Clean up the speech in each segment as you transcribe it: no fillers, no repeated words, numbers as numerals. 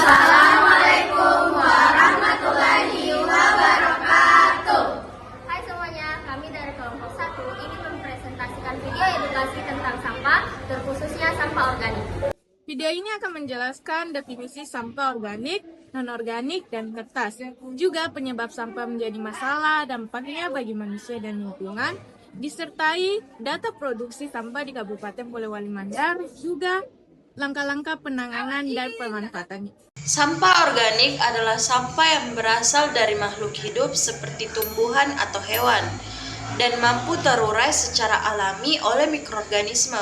Assalamualaikum warahmatullahi wabarakatuh. Hai semuanya, kami dari kelompok 1 ingin mempresentasikan video edukasi tentang sampah, terkhususnya sampah organik. Video ini akan menjelaskan definisi sampah organik, non-organik, dan kertas. Juga penyebab sampah menjadi masalah, dampaknya bagi manusia dan lingkungan, disertai data produksi sampah di Kabupaten Polewali Mandar, juga langkah-langkah penanganan dan pemanfaatannya. Sampah organik adalah sampah yang berasal dari makhluk hidup seperti tumbuhan atau hewan dan mampu terurai secara alami oleh mikroorganisme.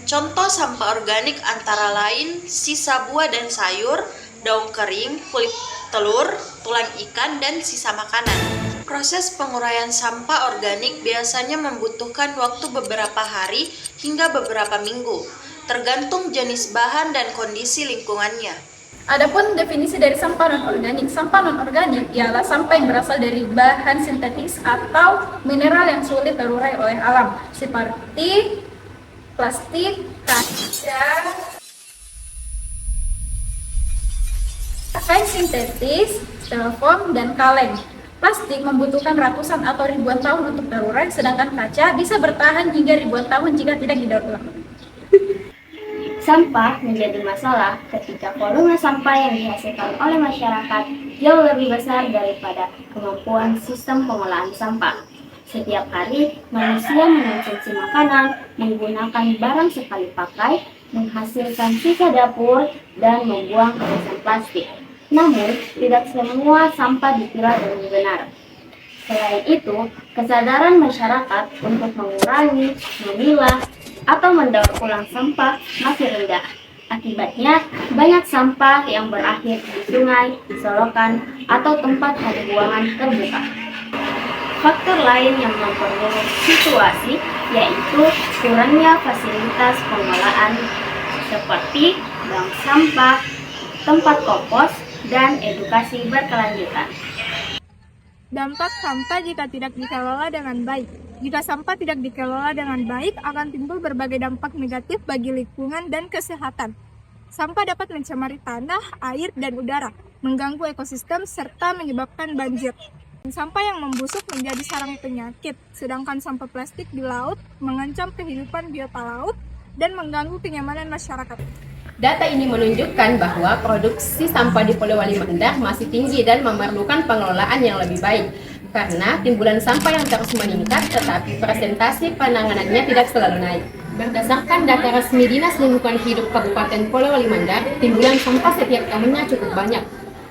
Contoh sampah organik antara lain sisa buah dan sayur, daun kering, kulit telur, tulang ikan, dan sisa makanan. Proses penguraian sampah organik biasanya membutuhkan waktu beberapa hari hingga beberapa minggu, tergantung jenis bahan dan kondisi lingkungannya. Adapun definisi dari sampah non-organik. Sampah non-organik ialah sampah yang berasal dari bahan sintetis atau mineral yang sulit terurai oleh alam, seperti plastik, kaca, kain sintetis, styrofoam, dan kaleng. Plastik membutuhkan ratusan atau ribuan tahun untuk terurai, sedangkan kaca bisa bertahan hingga ribuan tahun jika tidak didaur ulang. Sampah menjadi masalah ketika volume sampah yang dihasilkan oleh masyarakat jauh lebih besar daripada kemampuan sistem pengolahan sampah. Setiap hari, manusia mengonsumsi makanan, menggunakan barang sekali pakai, menghasilkan sisa dapur, dan membuang kemasan plastik. Namun, tidak semua sampah dipilah dengan benar. Selain itu, kesadaran masyarakat untuk mengurangi, memilah, atau mendaur ulang sampah masih rendah. Akibatnya, banyak sampah yang berakhir di sungai, solokan, atau tempat pembuangan terbuka. Faktor lain yang memperburuk situasi yaitu kurangnya fasilitas pengolahan seperti bank sampah, tempat kompos, dan edukasi berkelanjutan. Dampak sampah jika tidak dikelola dengan baik. Jika sampah tidak dikelola dengan baik, akan timbul berbagai dampak negatif bagi lingkungan dan kesehatan. Sampah dapat mencemari tanah, air, dan udara, mengganggu ekosistem, serta menyebabkan banjir. Sampah yang membusuk menjadi sarang penyakit, sedangkan sampah plastik di laut mengancam kehidupan biota laut dan mengganggu kenyamanan masyarakat. Data ini menunjukkan bahwa produksi sampah di Polewali Mandar masih tinggi dan memerlukan pengelolaan yang lebih baik karena timbulan sampah yang terus meningkat tetapi presentasi penanganannya tidak selalu naik. Berdasarkan data resmi Dinas Lingkungan Hidup Kabupaten Polewali Mandar, timbulan sampah setiap tahunnya cukup banyak.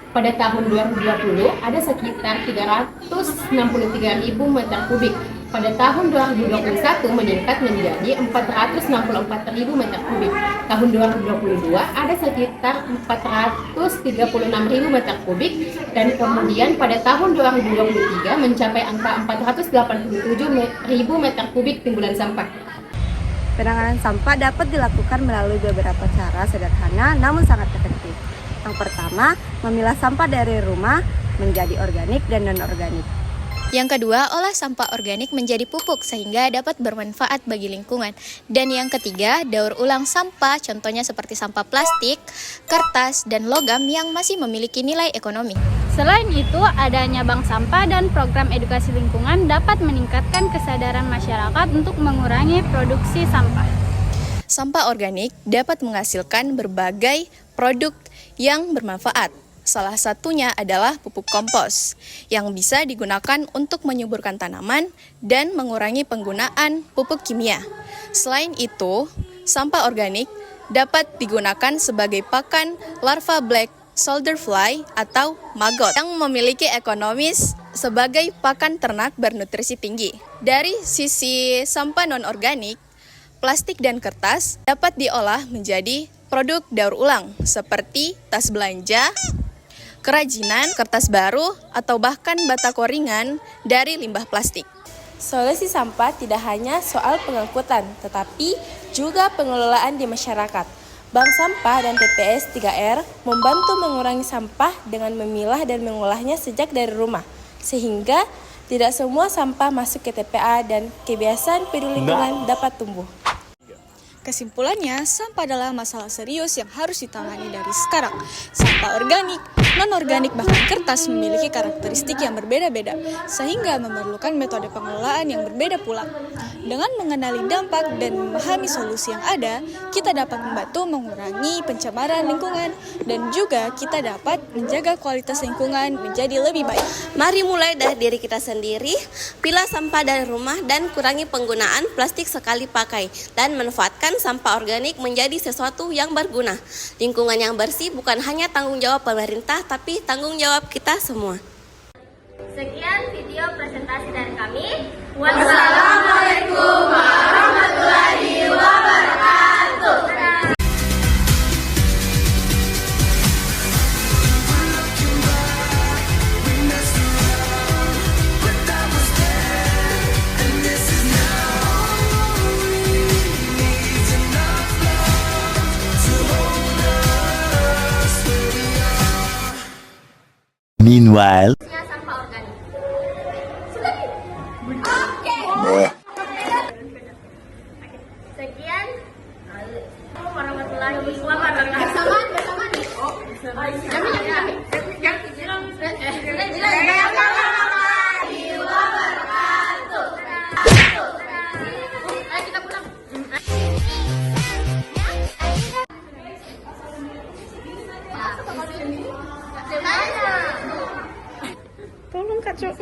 Pada tahun 2020 ada sekitar 363.000 meter kubik. Pada tahun 2021 meningkat menjadi 464.000 meter kubik. Tahun 2022 ada sekitar 436.000 meter kubik dan kemudian pada tahun 2023 mencapai angka 487.000 meter kubik timbulan sampah. Penanganan sampah dapat dilakukan melalui beberapa cara sederhana namun sangat efektif. Yang pertama, memilah sampah dari rumah menjadi organik dan non-organik. Yang kedua, olah sampah organik menjadi pupuk sehingga dapat bermanfaat bagi lingkungan. Dan yang ketiga, daur ulang sampah, contohnya seperti sampah plastik, kertas, dan logam yang masih memiliki nilai ekonomi. Selain itu, adanya bank sampah dan program edukasi lingkungan dapat meningkatkan kesadaran masyarakat untuk mengurangi produksi sampah. Sampah organik dapat menghasilkan berbagai produk yang bermanfaat. Salah satunya adalah pupuk kompos yang bisa digunakan untuk menyuburkan tanaman dan mengurangi penggunaan pupuk kimia. Selain itu, sampah organik dapat digunakan sebagai pakan larva black soldier fly atau maggot yang memiliki ekonomis sebagai pakan ternak bernutrisi tinggi. Dari sisi sampah non-organik, plastik dan kertas dapat diolah menjadi produk daur ulang seperti tas belanja, kerajinan, kertas baru, atau bahkan batako ringan dari limbah plastik. Solusi sampah tidak hanya soal pengangkutan, tetapi juga pengelolaan di masyarakat. Bank sampah dan TPS 3R membantu mengurangi sampah dengan memilah dan mengolahnya sejak dari rumah, sehingga tidak semua sampah masuk ke TPA dan kebiasaan peduli lingkungan dapat tumbuh. Kesimpulannya, sampah adalah masalah serius yang harus ditangani dari sekarang. Sampah organik, non-organik, bahkan kertas memiliki karakteristik yang berbeda-beda, sehingga memerlukan metode pengelolaan yang berbeda pula. Dengan mengenali dampak dan memahami solusi yang ada, kita dapat membantu mengurangi pencemaran lingkungan dan juga kita dapat menjaga kualitas lingkungan menjadi lebih baik. Mari mulai dari diri kita sendiri, pilah sampah dari rumah dan kurangi penggunaan plastik sekali pakai dan manfaatkan sampah organik menjadi sesuatu yang berguna. Lingkungan yang bersih bukan hanya tanggung jawab pemerintah, tapi tanggung jawab kita semua. Sekian video presentasi dari kami. Wassalamualaikum warahmatullahi wabarakatuh. Meanwhile, Sampah organik. Sekian. Warahmatullahi wabarakatuh. Tolong Kak Cok.